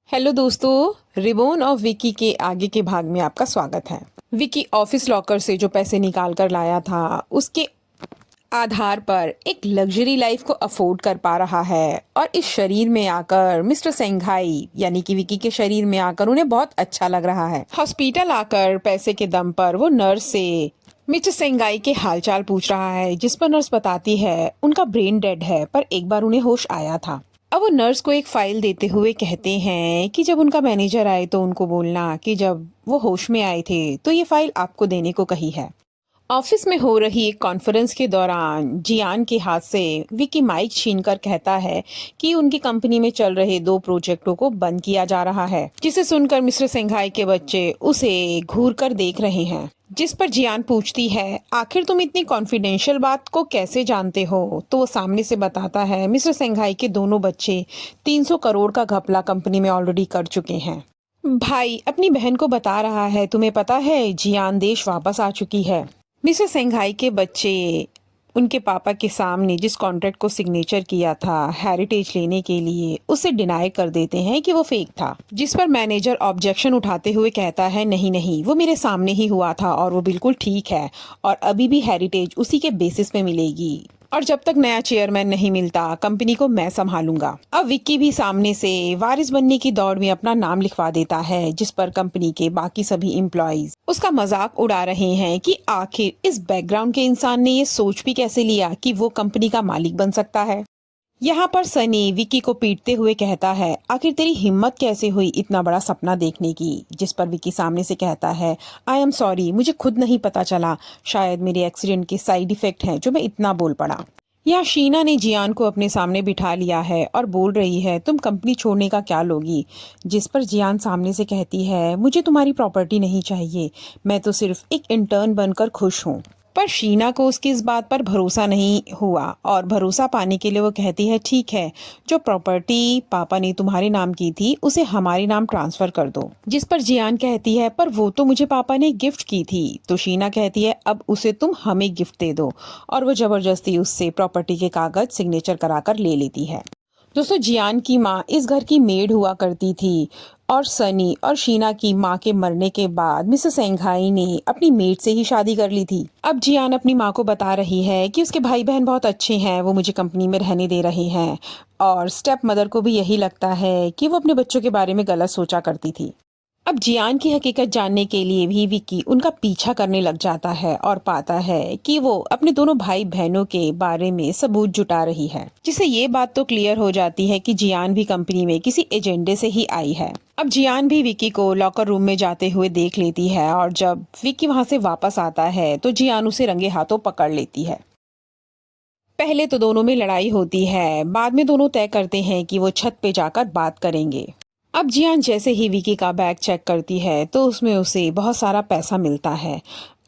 Hello दोस्तों, रिबोन of Vicky के आगे के भाग में आपका स्वागत है। विकी ऑफिस लॉकर से जो पैसे निकाल कर लाया था उसके आधार पर एक लग्जरी लाइफ को अफोर्ड कर पा रहा है और इस शरीर में आकर मिस्टर सेंघाई यानी कि विकी के शरीर में आकर उन्हें बहुत अच्छा लग रहा है। हॉस्पिटल आकर पैसे के दम पर वो नर्स से मिस्टर सेंगाई के हालचाल पूछ रहा है, जिस पर नर्स बताती है उनका ब्रेन डेड है पर एक बार उन्हें होश आया था। अब वो नर्स को एक फाइल देते हुए कहते हैं कि जब उनका मैनेजर आए तो उनको बोलना कि जब वो होश में आए थे तो ये फाइल आपको देने को कही है। ऑफिस में हो रही एक कॉन्फ्रेंस के दौरान जियान के हाथ से विकी माइक छीनकर कहता है कि उनकी कंपनी में चल रहे 2 प्रोजेक्टों को बंद किया जा रहा है, जिसे सुनकर मिस्टर सिंघाई के बच्चे उसे घूर कर देख रहे हैं। जिस पर जियान पूछती है, आखिर तुम इतनी कॉन्फिडेंशियल बात को कैसे जानते हो? तो वो सामने से बताता है मिस्टर सिंघाई के दोनों बच्चे 300 करोड़ का घपला कंपनी में ऑलरेडी कर चुके हैं। भाई अपनी बहन को बता रहा है, तुम्हें पता है जियान देश वापस आ चुकी है। मिस्टर सेंघाई के बच्चे उनके पापा के सामने जिस कॉन्ट्रैक्ट को सिग्नेचर किया था हेरिटेज लेने के लिए, उसे डिनाई कर देते हैं कि वो फेक था। जिस पर मैनेजर ऑब्जेक्शन उठाते हुए कहता है, नहीं नहीं, वो मेरे सामने ही हुआ था और वो बिल्कुल ठीक है और अभी भी हेरिटेज उसी के बेसिस पे मिलेगी और जब तक नया चेयरमैन नहीं मिलता कंपनी को मैं संभालूंगा। अब विक्की भी सामने से वारिस बनने की दौड़ में अपना नाम लिखवा देता है, जिस पर कंपनी के बाकी सभी एम्प्लॉइज उसका मजाक उड़ा रहे हैं कि आखिर इस बैकग्राउंड के इंसान ने ये सोच भी कैसे लिया कि वो कंपनी का मालिक बन सकता है। यहाँ पर सनी विकी को पीटते हुए कहता है, आखिर तेरी हिम्मत कैसे हुई इतना बड़ा सपना देखने की? जिस पर विकी सामने से कहता है, आई एम सॉरी, मुझे खुद नहीं पता चला, शायद मेरे एक्सीडेंट के साइड इफेक्ट हैं जो मैं इतना बोल पड़ा। यहाँ शीना ने जियान को अपने सामने बिठा लिया है और बोल रही है, तुम कंपनी छोड़ने का क्या लोगी? जिस पर जियान सामने से कहती है, मुझे तुम्हारी प्रॉपर्टी नहीं चाहिए, मैं तो सिर्फ एक इंटर्न बनकर खुश हूँ। पर शीना को उसकी इस बात पर भरोसा नहीं हुआ और भरोसा पाने के लिए वो कहती है, ठीक है, जो प्रॉपर्टी पापा ने तुम्हारे नाम की थी उसे हमारे नाम ट्रांसफर कर दो। जिस पर जियान कहती है, पर वो तो मुझे पापा ने गिफ्ट की थी। तो शीना कहती है, अब उसे तुम हमें गिफ्ट दे दो और वो जबरदस्ती उससे प्रॉपर्टी के कागज सिग्नेचर कराकर ले लेती है। दोस्तों, जियान की माँ इस घर की मेड हुआ करती थी और सनी और शीना की माँ के मरने के बाद मिसेस सेंघाई ने अपनी मेड से ही शादी कर ली थी। अब जियान अपनी माँ को बता रही है कि उसके भाई बहन बहुत अच्छे हैं, वो मुझे कंपनी में रहने दे रहे हैं और स्टेप मदर को भी यही लगता है कि वो अपने बच्चों के बारे में गलत सोचा करती थी। अब जियान की हकीकत जानने के लिए भी विकी उनका पीछा करने लग जाता है और पाता है कि वो अपने दोनों भाई बहनों के बारे में सबूत जुटा रही है, जिससे ये बात तो क्लियर हो जाती है कि जियान भी कंपनी में किसी एजेंडे से ही आई है। अब जियान भी विकी को लॉकर रूम में जाते हुए देख लेती है और जब विकी वहां से वापस आता है तो जियान उसे रंगे हाथों पकड़ लेती है। पहले तो दोनों में लड़ाई होती है, बाद में दोनों तय करते हैं कि वो छत पे जाकर बात करेंगे। अब जियान जैसे ही विकी का बैग चेक करती है तो उसमें उसे बहुत सारा पैसा मिलता है।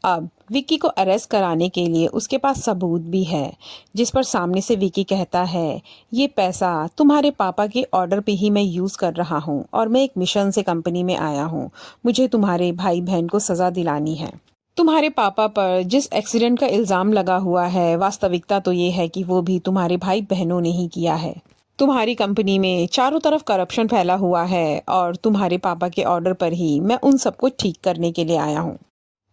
अब विकी को अरेस्ट कराने के लिए उसके पास सबूत भी है, जिस पर सामने से विकी कहता है, ये पैसा तुम्हारे पापा के ऑर्डर पे ही मैं यूज़ कर रहा हूँ और मैं एक मिशन से कंपनी में आया हूँ, मुझे तुम्हारे भाई बहन को सज़ा दिलानी है। तुम्हारे पापा पर जिस एक्सीडेंट का इल्ज़ाम लगा हुआ है, वास्तविकता तो ये है कि वो भी तुम्हारे भाई बहनों ने ही किया है। तुम्हारी कंपनी में चारों तरफ करप्शन फैला हुआ है और तुम्हारे पापा के ऑर्डर पर ही मैं उन सबको ठीक करने के लिए आया हूँ।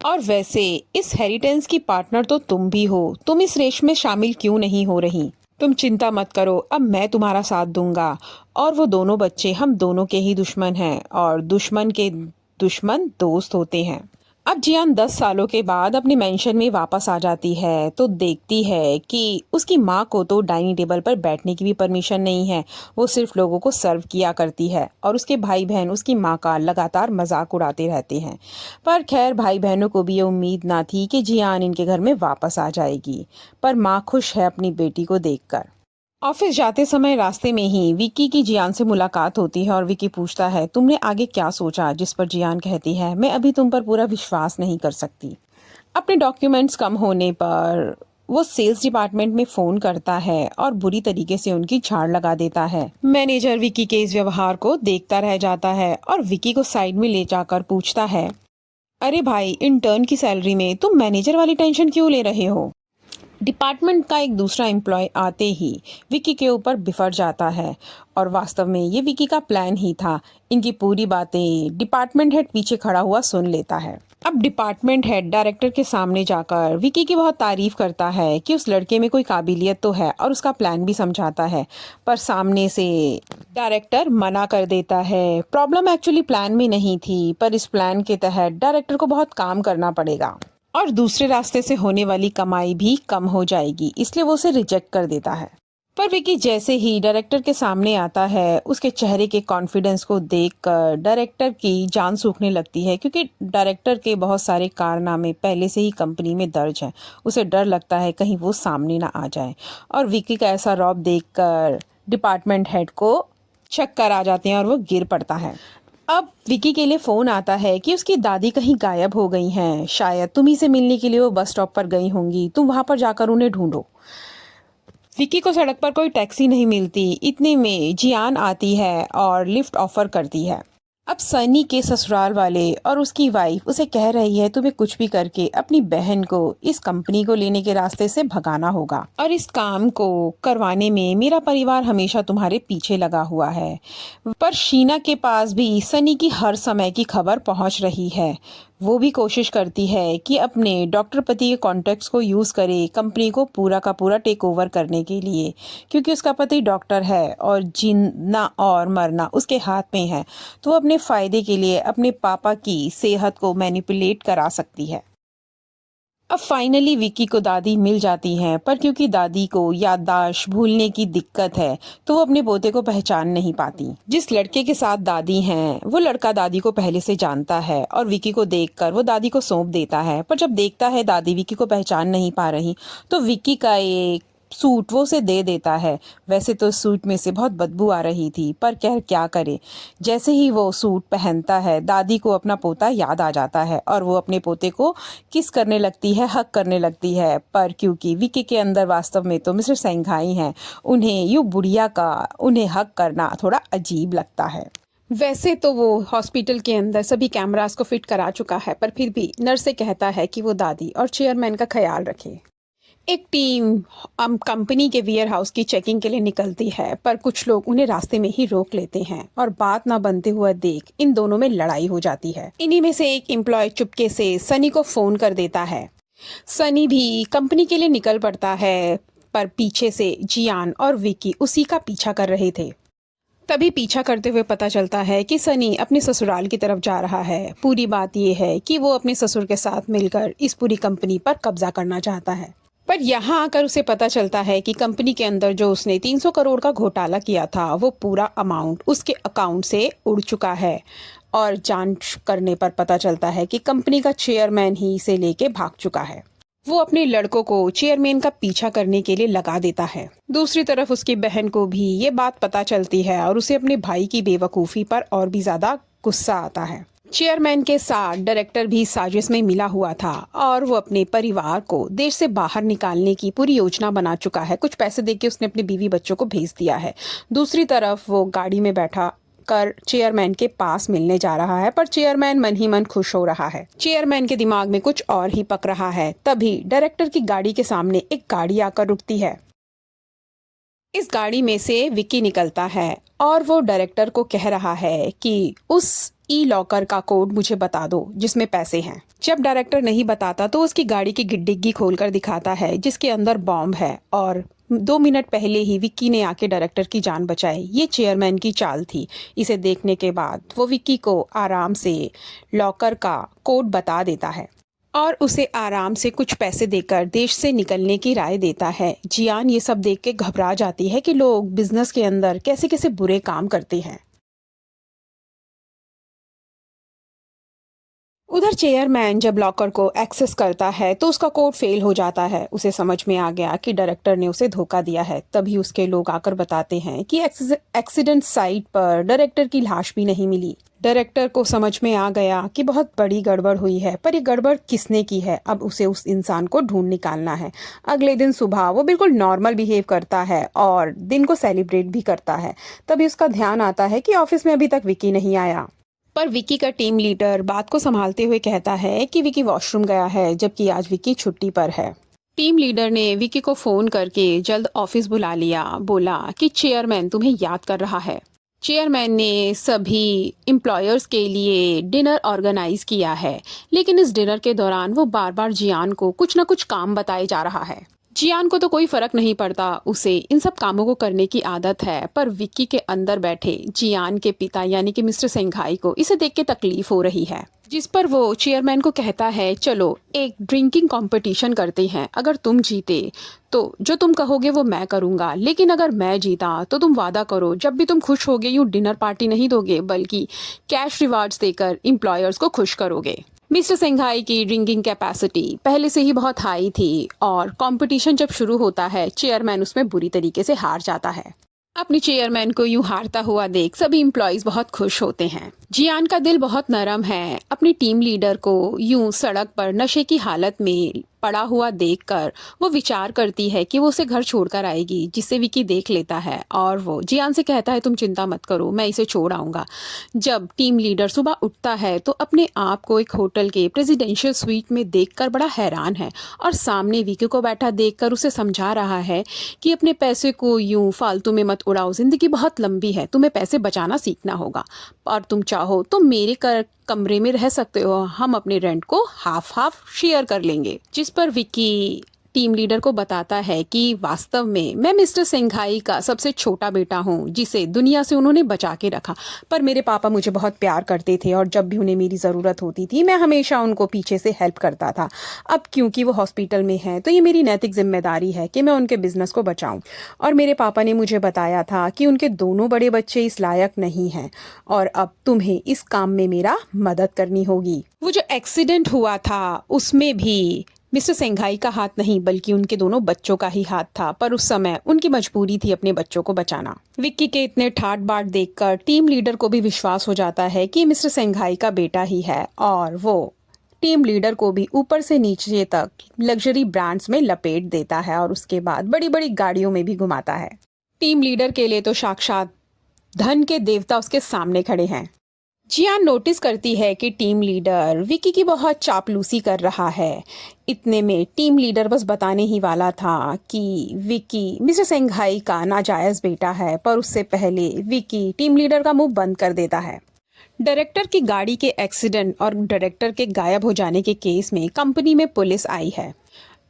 और वैसे इस हेरिटेंस की पार्टनर तो तुम भी हो, तुम इस रेस में शामिल क्यों नहीं हो रही? तुम चिंता मत करो, अब मैं तुम्हारा साथ दूंगा। और वो दोनों बच्चे हम दोनों के ही दुश्मन हैं और दुश्मन के दुश्मन दोस्त होते हैं। अब जियान 10 सालों के बाद अपने मेंशन में वापस आ जाती है तो देखती है कि उसकी माँ को तो डाइनिंग टेबल पर बैठने की भी परमिशन नहीं है, वो सिर्फ लोगों को सर्व किया करती है और उसके भाई बहन उसकी माँ का लगातार मजाक उड़ाते रहते हैं। पर खैर, भाई बहनों को भी ये उम्मीद ना थी कि जियान इनके घर में वापस आ जाएगी, पर माँ खुश है अपनी बेटी को देखकर। ऑफिस जाते समय रास्ते में ही विक्की की जियान से मुलाकात होती है और विक्की पूछता है, तुमने आगे क्या सोचा? जिस पर जियान कहती है, मैं अभी तुम पर पूरा विश्वास नहीं कर सकती। अपने डॉक्यूमेंट्स कम होने पर वो सेल्स डिपार्टमेंट में फोन करता है और बुरी तरीके से उनकी झाड़ लगा देता है। मैनेजर विक्की के इस व्यवहार को देखता रह जाता है और विक्की को साइड में ले जाकर पूछता है, अरे भाई, इंटर्न की सैलरी में तुम मैनेजर वाली टेंशन क्यों ले रहे हो? डिपार्टमेंट का एक दूसरा एम्प्लॉय आते ही विकी के ऊपर बिफर जाता है और वास्तव में ये विकी का प्लान ही था। इनकी पूरी बातें डिपार्टमेंट हेड पीछे खड़ा हुआ सुन लेता है। अब डिपार्टमेंट हेड डायरेक्टर के सामने जाकर विकी की बहुत तारीफ करता है कि उस लड़के में कोई काबिलियत तो है और उसका प्लान भी समझाता है, पर सामने से डायरेक्टर मना कर देता है। प्रॉब्लम एक्चुअली प्लान में नहीं थी, पर इस प्लान के तहत डायरेक्टर को बहुत काम करना पड़ेगा और दूसरे रास्ते से होने वाली कमाई भी कम हो जाएगी, इसलिए वो उसे रिजेक्ट कर देता है। पर विकी जैसे ही डायरेक्टर के सामने आता है, उसके चेहरे के कॉन्फिडेंस को देखकर डायरेक्टर की जान सूखने लगती है, क्योंकि डायरेक्टर के बहुत सारे कारनामे पहले से ही कंपनी में दर्ज हैं। उसे डर लगता है कहीं वो सामने ना आ जाए, और विकी का ऐसा रौब देखकर डिपार्टमेंट हेड को चक्कर आ जाते हैं और वो गिर पड़ता है। अब विकी के लिए फोन आता है कि उसकी दादी कहीं गायब हो गई हैं, शायद तुम्ही से मिलने के लिए वो बस स्टॉप पर गई होंगी, तुम वहां पर जाकर उन्हें ढूंढो। विकी को सड़क पर कोई टैक्सी नहीं मिलती, इतने में जियान आती है और लिफ्ट ऑफर करती है। अब सनी के ससुराल वाले और उसकी वाइफ उसे कह रही है तुम्हें कुछ भी करके अपनी बहन को इस कंपनी को लेने के रास्ते से भगाना होगा, और इस काम को करवाने में मेरा परिवार हमेशा तुम्हारे पीछे लगा हुआ है। पर शीना के पास भी सनी की हर समय की खबर पहुंच रही है। वो भी कोशिश करती है कि अपने डॉक्टर पति के कॉन्टैक्ट्स को यूज़ करे कंपनी को पूरा का पूरा टेक ओवर करने के लिए, क्योंकि उसका पति डॉक्टर है और जीना और मरना उसके हाथ में है, तो वो अपने फ़ायदे के लिए अपने पापा की सेहत को मैनिपुलेट करा सकती है। अब फाइनली विकी को दादी मिल जाती हैं, पर क्योंकि दादी को याददाश्त भूलने की दिक्कत है, तो वो अपने पोते को पहचान नहीं पाती। जिस लड़के के साथ दादी हैं, वो लड़का दादी को पहले से जानता है और विकी को देखकर वो दादी को सौंप देता है। पर जब देखता है दादी विकी को पहचान नहीं पा रही, तो विकी का एक सूट वो उसे दे देता है। वैसे तो सूट में से बहुत बदबू आ रही थी, पर क्या करे। जैसे ही वो सूट पहनता है, दादी को अपना पोता याद आ जाता है और वो अपने पोते को किस करने लगती है, हक करने लगती है। पर क्योंकि विकी के अंदर वास्तव में तो मिस्टर सेंघाई हैं, उन्हें यूँ बुढ़िया का उन्हें हक करना थोड़ा अजीब लगता है। वैसे तो वो हॉस्पिटल के अंदर सभी कैमरास को फिट करा चुका है, पर फिर भी नर्स से कहता है कि वो दादी और चेयरमैन का ख्याल रखे। एक टीम कंपनी के वेयर हाउस की चेकिंग के लिए निकलती है, पर कुछ लोग उन्हें रास्ते में ही रोक लेते हैं और बात ना बनते हुए देख इन दोनों में लड़ाई हो जाती है। इन्हीं में से एक एम्प्लॉय चुपके से सनी को फोन कर देता है। सनी भी कंपनी के लिए निकल पड़ता है, पर पीछे से जियान और विकी उसी का पीछा कर रहे थे। तभी पीछा करते हुए पता चलता है कि सनी अपने ससुराल की तरफ जा रहा है। पूरी बात यह है कि वो अपने ससुर के साथ मिलकर इस पूरी कंपनी पर कब्जा करना चाहता है। पर यहाँ आकर उसे पता चलता है कि कंपनी के अंदर जो उसने 300 करोड़ का घोटाला किया था, वो पूरा अमाउंट उसके अकाउंट से उड़ चुका है। और जांच करने पर पता चलता है कि कंपनी का चेयरमैन ही इसे लेके भाग चुका है। वो अपने लड़कों को चेयरमैन का पीछा करने के लिए लगा देता है। दूसरी तरफ उसकी बहन को भी ये बात पता चलती है और उसे अपने भाई की बेवकूफ़ी पर और भी ज़्यादा गुस्सा आता है। चेयरमैन के साथ डायरेक्टर भी साजिश में मिला हुआ था और वो अपने परिवार को देश से बाहर निकालने की पूरी योजना बना चुका है। कुछ पैसे देके उसने अपने बीवी बच्चों को भेज दिया है। दूसरी तरफ वो गाड़ी में बैठा कर चेयरमैन के पास मिलने जा रहा है, पर चेयरमैन मन ही मन खुश हो रहा है। चेयरमैन के दिमाग में कुछ और ही पक रहा है। तभी डायरेक्टर की गाड़ी के सामने एक गाड़ी आकर रुकती है। इस गाड़ी में से विकी निकलता है और वो डायरेक्टर को कह रहा है कि उस ई लॉकर का कोड मुझे बता दो जिसमें पैसे हैं। जब डायरेक्टर नहीं बताता तो उसकी गाड़ी की डिग्गी खोलकर दिखाता है जिसके अंदर बॉम्ब है, और 2 मिनट पहले ही विक्की ने आके डायरेक्टर की जान बचाई। ये चेयरमैन की चाल थी। इसे देखने के बाद वो विक्की को आराम से लॉकर का कोड बता देता है और उसे आराम से कुछ पैसे देकर देश से निकलने की राय देता है। जियान ये सब देख के घबरा जाती है कि लोग बिजनेस के अंदर कैसे कैसे बुरे काम करते हैं। उधर चेयरमैन जब लॉकर को एक्सेस करता है तो उसका कोड फेल हो जाता है। उसे समझ में आ गया कि डायरेक्टर ने उसे धोखा दिया है। तभी उसके लोग आकर बताते हैं कि एक्सीडेंट साइट पर डायरेक्टर की लाश भी नहीं मिली। डायरेक्टर को समझ में आ गया कि बहुत बड़ी गड़बड़ हुई है, पर ये गड़बड़ किसने की है, अब उसे उस इंसान को ढूंढ निकालना है। अगले दिन सुबह वो बिल्कुल नॉर्मल बिहेव करता है और दिन को सेलिब्रेट भी करता है। तभी उसका ध्यान आता है कि ऑफिस में अभी तक विकी नहीं आया। पर विकी का टीम लीडर बात को संभालते हुए कहता है कि विकी वॉशरूम गया है, जबकि आज विकी छुट्टी पर है। टीम लीडर ने विकी को फोन करके जल्द ऑफिस बुला लिया। बोला कि चेयरमैन तुम्हें याद कर रहा है। चेयरमैन ने सभी एम्प्लॉयर्स के लिए डिनर ऑर्गेनाइज किया है, लेकिन इस डिनर के दौरान वो बार बार जियान को कुछ ना कुछ काम बताए जा रहा है। जियान को तो कोई फर्क नहीं पड़ता, उसे इन सब कामों को करने की आदत है, पर विक्की के अंदर बैठे जियान के पिता यानी कि मिस्टर सेंघाई को इसे देख के तकलीफ हो रही है। जिस पर वो चेयरमैन को कहता है चलो एक ड्रिंकिंग कंपटीशन करते हैं, अगर तुम जीते तो जो तुम कहोगे वो मैं करूंगा, लेकिन अगर मैं जीता तो तुम वादा करो जब भी तुम खुश होगे यूं डिनर पार्टी नहीं दोगे बल्कि कैश रिवार्ड्स देकर एम्प्लॉयर्स को खुश करोगे। मिस्टर सिंघाई की ड्रिंकिंग कैपेसिटी पहले से ही बहुत हाई थी और कंपटीशन जब शुरू होता है चेयरमैन उसमें बुरी तरीके से हार जाता है। अपने चेयरमैन को यूं हारता हुआ देख सभी एम्प्लॉयज बहुत खुश होते हैं। जियान का दिल बहुत नरम है। अपनी टीम लीडर को यूं सड़क पर नशे की हालत में पड़ा हुआ देखकर वो विचार करती है कि वो उसे घर छोड़कर आएगी, जिसे विकी देख लेता है और वो जियान से कहता है तुम चिंता मत करो, मैं इसे छोड़ आऊंगा। जब टीम लीडर सुबह उठता है तो अपने आप को एक होटल के प्रेसिडेंशियल स्वीट में देखकर बड़ा हैरान है और सामने विकी को बैठा देखकर उसे समझा रहा है कि अपने पैसे को यूं फालतू में मत उड़ाओ, जिंदगी बहुत लंबी है, तुम्हें पैसे बचाना सीखना होगा और तुम चाहो तो मेरे कमरे में रह सकते हो, हम अपने रेंट को हाफ हाफ शेयर कर लेंगे। जिस पर विकी टीम लीडर को बताता है कि वास्तव में मैं मिस्टर सिंघाई का सबसे छोटा बेटा हूँ, जिसे दुनिया से उन्होंने बचा के रखा, पर मेरे पापा मुझे बहुत प्यार करते थे और जब भी उन्हें मेरी ज़रूरत होती थी मैं हमेशा उनको पीछे से हेल्प करता था। अब क्योंकि वो हॉस्पिटल में हैं तो ये मेरी नैतिक जिम्मेदारी है कि मैं उनके बिजनेस को बचाऊं। और मेरे पापा ने मुझे बताया था कि उनके दोनों बड़े बच्चे इस लायक नहीं हैं और अब तुम्हें इस काम में मेरा मदद करनी होगी। वो जो एक्सीडेंट हुआ था उसमें भी मिस्टर सेंघाई का हाथ नहीं बल्कि उनके दोनों बच्चों का ही हाथ था, पर उस समय उनकी मजबूरी थी अपने बच्चों को बचाना। विक्की के इतने ठाट बाट देखकर टीम लीडर को भी विश्वास हो जाता है कि मिस्टर सेंघाई का बेटा ही है और वो टीम लीडर को भी ऊपर से नीचे तक लग्जरी ब्रांड्स में लपेट देता है और उसके बाद बड़ी बड़ी गाड़ियों में भी घुमाता है। टीम लीडर के लिए तो साक्षात धन के देवता उसके सामने खड़े हैं। जियान नोटिस करती है कि टीम लीडर विकी की बहुत चापलूसी कर रहा है। इतने में टीम लीडर बस बताने ही वाला था कि विकी मिस्टर सेंघाई का नाजायज बेटा है, पर उससे पहले विकी टीम लीडर का मुंह बंद कर देता है। डायरेक्टर की गाड़ी के एक्सीडेंट और डायरेक्टर के गायब हो जाने के केस में कंपनी में पुलिस आई है।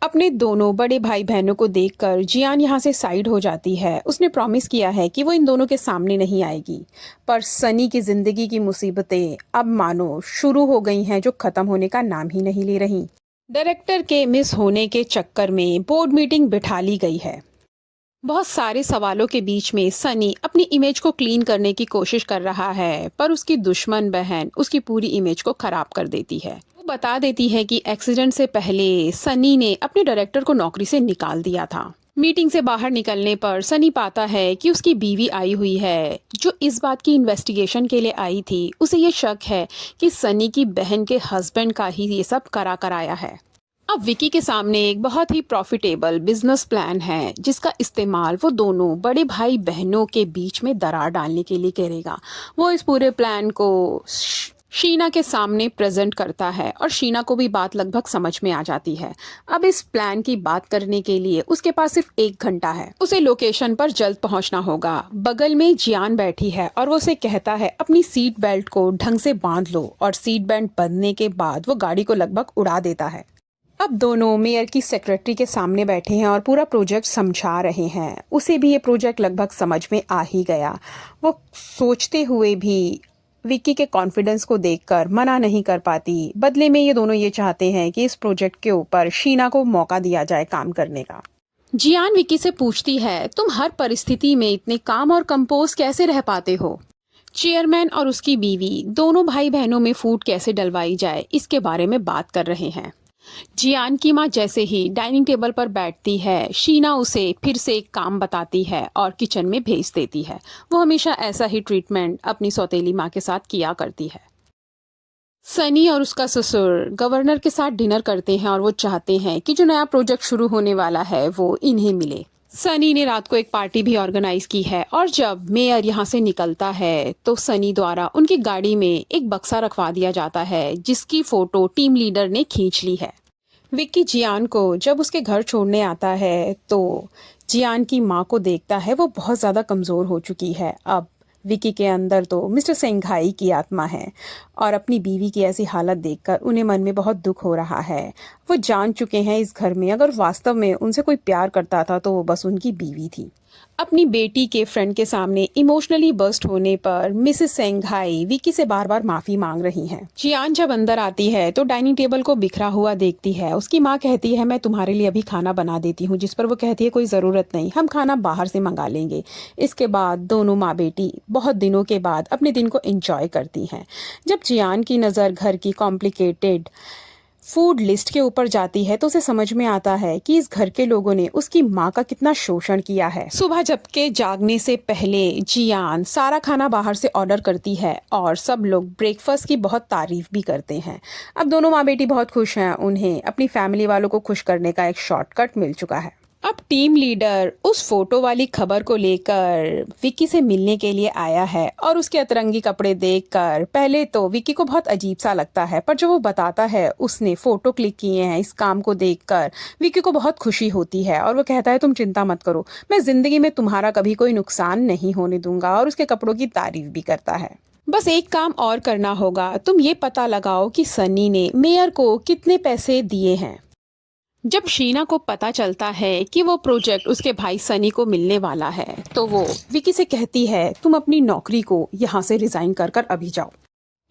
अपने दोनों बड़े भाई बहनों को देखकर जियान यहाँ से साइड हो जाती है। उसने प्रॉमिस किया है कि वो इन दोनों के सामने नहीं आएगी, पर सनी की जिंदगी की मुसीबतें अब मानो शुरू हो गई हैं जो खत्म होने का नाम ही नहीं ले रही। डायरेक्टर के मिस होने के चक्कर में बोर्ड मीटिंग बिठा ली गई है। बहुत सारे सवालों के बीच में सनी अपनी इमेज को क्लीन करने की कोशिश कर रहा है, पर उसकी दुश्मन बहन उसकी पूरी इमेज को खराब कर देती है। वो बता देती है कि एक्सीडेंट से पहले सनी ने अपने डायरेक्टर को नौकरी से निकाल दिया था। मीटिंग से बाहर निकलने पर सनी पाता है कि उसकी बीवी आई हुई है, जो इस बात की इन्वेस्टिगेशन के लिए आई थी। उसे ये शक है कि सनी की बहन के हस्बैंड का ही ये सब कराया है। अब विकी के सामने एक बहुत ही प्रॉफिटेबल बिजनेस प्लान है, जिसका इस्तेमाल वो दोनों बड़े भाई बहनों के बीच में दरार डालने के लिए करेगा। वो इस पूरे प्लान को शीना के सामने प्रेजेंट करता है और शीना को भी बात लगभग समझ में आ जाती है। अब इस प्लान की बात करने के लिए उसके पास सिर्फ 1 घंटा है। उसे लोकेशन पर जल्द पहुंचना होगा। बगल में जियान बैठी है और वो उसे कहता है अपनी सीट बेल्ट को ढंग से बांध लो, और सीट बेल्ट बंधने के बाद वो गाड़ी को लगभग उड़ा देता है। अब दोनों मेयर की सेक्रेटरी के सामने बैठे हैं और पूरा प्रोजेक्ट समझा रहे हैं। उसे भी ये प्रोजेक्ट लगभग समझ में आ ही गया। वो सोचते हुए भी विक्की के कॉन्फिडेंस को देखकर मना नहीं कर पाती। बदले में ये दोनों ये चाहते हैं कि इस प्रोजेक्ट के ऊपर शीना को मौका दिया जाए काम करने का। जियान विक्की से पूछती है तुम हर परिस्थिति में इतने काम और कंपोज कैसे रह पाते हो? चेयरमैन और उसकी बीवी दोनों भाई बहनों में फूट कैसे डलवाई जाए, इसके बारे में बात कर रहे हैं। जियान की माँ जैसे ही डाइनिंग टेबल पर बैठती है, शीना उसे फिर से एक काम बताती है और किचन में भेज देती है। वो हमेशा ऐसा ही ट्रीटमेंट अपनी सौतेली माँ के साथ किया करती है। सनी और उसका ससुर गवर्नर के साथ डिनर करते हैं और वो चाहते हैं कि जो नया प्रोजेक्ट शुरू होने वाला है वो इन्हें मिले। सनी ने रात को एक पार्टी भी ऑर्गेनाइज की है और जब मेयर यहाँ से निकलता है तो सनी द्वारा उनकी गाड़ी में एक बक्सा रखवा दिया जाता है, जिसकी फोटो टीम लीडर ने खींच ली है। विक्की जियान को जब उसके घर छोड़ने आता है तो जियान की माँ को देखता है, वो बहुत ज़्यादा कमज़ोर हो चुकी है। अब विक्की के अंदर तो मिस्टर सेंघाई की आत्मा है और अपनी बीवी की ऐसी हालत देखकर उन्हें मन में बहुत दुख हो रहा है। वो जान चुके हैं इस घर में अगर वास्तव में उनसे कोई प्यार करता था तो वो बस उनकी बीवी थी। अपनी बेटी के फ्रेंड के सामने इमोशनली बर्स्ट होने पर मिसेस सेंघाई विकी से बार बार माफी मांग रही हैं। जियान जब अंदर आती है तो डाइनिंग टेबल को बिखरा हुआ देखती है। उसकी माँ कहती है मैं तुम्हारे लिए अभी खाना बना देती हूँ, जिस पर वो कहती है कोई ज़रूरत नहीं, हम खाना बाहर से मंगा लेंगे। इसके बाद दोनों माँ बेटी बहुत दिनों के बाद अपने दिन को एंजॉय करती हैं। जब जियान की नज़र घर की कॉम्प्लिकेटेड फूड लिस्ट के ऊपर जाती है तो उसे समझ में आता है कि इस घर के लोगों ने उसकी माँ का कितना शोषण किया है। सुबह जबकि जागने से पहले जियान सारा खाना बाहर से ऑर्डर करती है और सब लोग ब्रेकफास्ट की बहुत तारीफ भी करते हैं। अब दोनों माँ बेटी बहुत खुश हैं, उन्हें अपनी फैमिली वालों को खुश करने का एक शॉर्टकट मिल चुका है। अब टीम लीडर उस फोटो वाली खबर को लेकर विक्की से मिलने के लिए आया है और उसके अतरंगी कपड़े देखकर पहले तो विक्की को बहुत अजीब सा लगता है, पर जो वो बताता है उसने फोटो क्लिक किए हैं, इस काम को देखकर विक्की को बहुत खुशी होती है और वो कहता है तुम चिंता मत करो, मैं जिंदगी में तुम्हारा कभी कोई नुकसान नहीं होने दूंगा, और उसके कपड़ों की तारीफ भी करता है। बस एक काम और करना होगा, तुम ये पता लगाओ कि सनी ने मेयर को कितने पैसे दिए हैं। जब शीना को पता चलता है कि वो प्रोजेक्ट उसके भाई सनी को मिलने वाला है तो वो विकी से कहती है तुम अपनी नौकरी को यहाँ से रिजाइन कर कर अभी जाओ।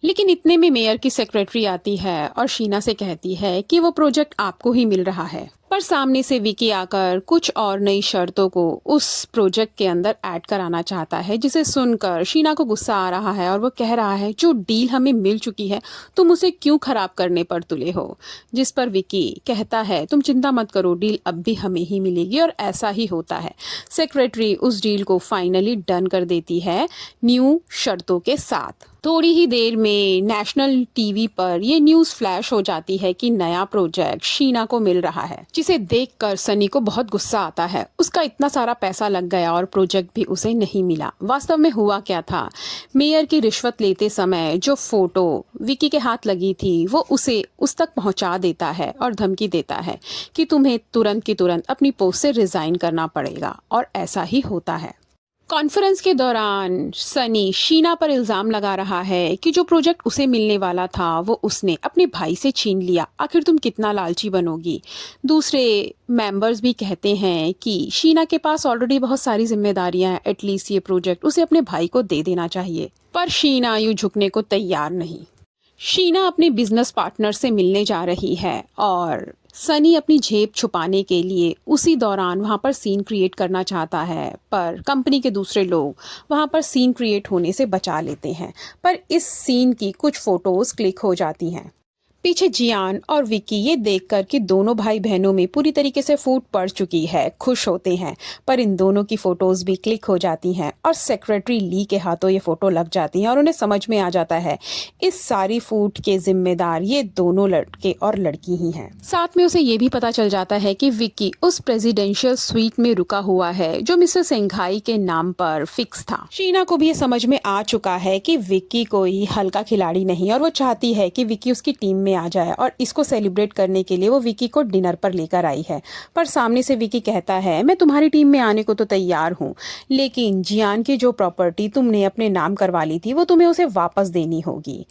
लेकिन इतने में मेयर की सेक्रेटरी आती है और शीना से कहती है कि वो प्रोजेक्ट आपको ही मिल रहा है, पर सामने से विकी आकर कुछ और नई शर्तों को उस प्रोजेक्ट के अंदर ऐड कराना चाहता है, जिसे सुनकर शीना को गुस्सा आ रहा है और वो कह रहा है जो डील हमें मिल चुकी है तुम उसे क्यों खराब करने पर तुले हो। जिस पर विकी कहता है तुम चिंता मत करो, डील अब भी हमें ही मिलेगी, और ऐसा ही होता है। सेक्रेटरी उस डील को फाइनली डन कर देती है न्यू शर्तों के साथ। थोड़ी ही देर में नेशनल टीवी पर ये न्यूज़ फ्लैश हो जाती है कि नया प्रोजेक्ट शीना को मिल रहा है, जिसे देखकर सनी को बहुत गुस्सा आता है। उसका इतना सारा पैसा लग गया और प्रोजेक्ट भी उसे नहीं मिला। वास्तव में हुआ क्या था, मेयर की रिश्वत लेते समय जो फोटो विकी के हाथ लगी थी वो उसे उस तक पहुंचा देता है और धमकी देता है कि तुम्हें तुरंत की तुरंत अपनी पोस्ट से रिजाइन करना पड़ेगा, और ऐसा ही होता है। कॉन्फ्रेंस के दौरान सनी शीना पर इल्ज़ाम लगा रहा है कि जो प्रोजेक्ट उसे मिलने वाला था वो उसने अपने भाई से छीन लिया, आखिर तुम कितना लालची बनोगी। दूसरे मेंबर्स भी कहते हैं कि शीना के पास ऑलरेडी बहुत सारी जिम्मेदारियां हैं, एटलीस्ट ये प्रोजेक्ट उसे अपने भाई को दे देना चाहिए, पर शीना यूँ झुकने को तैयार नहीं। शीना अपने बिजनेस पार्टनर से मिलने जा रही है और सनी अपनी जेब छुपाने के लिए उसी दौरान वहां पर सीन क्रिएट करना चाहता है, पर कंपनी के दूसरे लोग वहां पर सीन क्रिएट होने से बचा लेते हैं। पर इस सीन की कुछ फोटोज क्लिक हो जाती हैं। पीछे जियान और विकी ये देखकर कि दोनों भाई बहनों में पूरी तरीके से फूट पड़ चुकी है खुश होते हैं, पर इन दोनों की फोटोज भी क्लिक हो जाती हैं और सेक्रेटरी ली के हाथों ये फोटो लग जाती हैं और उन्हें समझ में आ जाता है इस सारी फूट के जिम्मेदार ये दोनों लड़के और लड़की ही हैं। साथ में उसे ये भी पता चल जाता है कि विकी उस प्रेसिडेंशियल स्वीट में रुका हुआ है जो मिस्टर सेंघाई के नाम पर फिक्स था। शीना को भी ये समझ में आ चुका है कि विकी कोई हल्का खिलाड़ी नहीं और वो चाहती है कि विकी उसकी टीम में आ जाए, और इसको सेलिब्रेट करने के लिए वो विकी को डिनर पर लेकर आई है। पर सामने से विकी कहता है मैं तुम्हारी टीम में आने को तो तैयार हूँ, लेकिन जियान की जो प्रॉपर्टी तुमने अपने नाम करवा ली थी वो तुम्हें उसे वापस देनी होगी,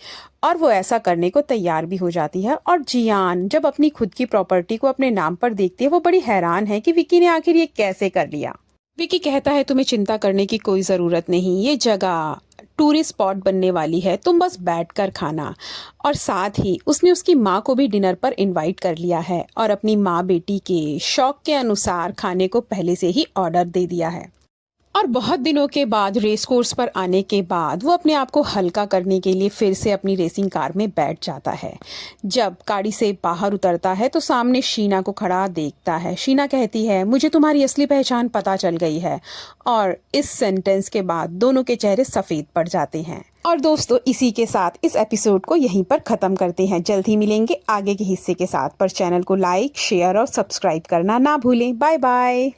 और वो ऐसा करने को तैयार भी हो जाती है। और जियान जब अपनी खुद की प्रॉपर्टी को अपने नाम पर देखती है वो बड़ी हैरान है कि विकी ने आखिर ये कैसे कर लिया। विकी कहता है तुम्हें चिंता करने की कोई ज़रूरत नहीं, ये जगह टूरिस्ट स्पॉट बनने वाली है, तुम बस बैठकर खाना। और साथ ही उसने उसकी माँ को भी डिनर पर इनवाइट कर लिया है और अपनी माँ बेटी के शौक के अनुसार खाने को पहले से ही ऑर्डर दे दिया है। और बहुत दिनों के बाद रेस कोर्स पर आने के बाद वो अपने आप को हल्का करने के लिए फिर से अपनी रेसिंग कार में बैठ जाता है। जब गाड़ी से बाहर उतरता है तो सामने शीना को खड़ा देखता है। शीना कहती है मुझे तुम्हारी असली पहचान पता चल गई है, और इस सेंटेंस के बाद दोनों के चेहरे सफ़ेद पड़ जाते हैं। और दोस्तों इसी के साथ इस एपिसोड को यहीं पर ख़त्म करते हैं। जल्द ही मिलेंगे आगे के हिस्से के साथ, पर चैनल को लाइक शेयर और सब्सक्राइब करना ना भूलें। Bye bye.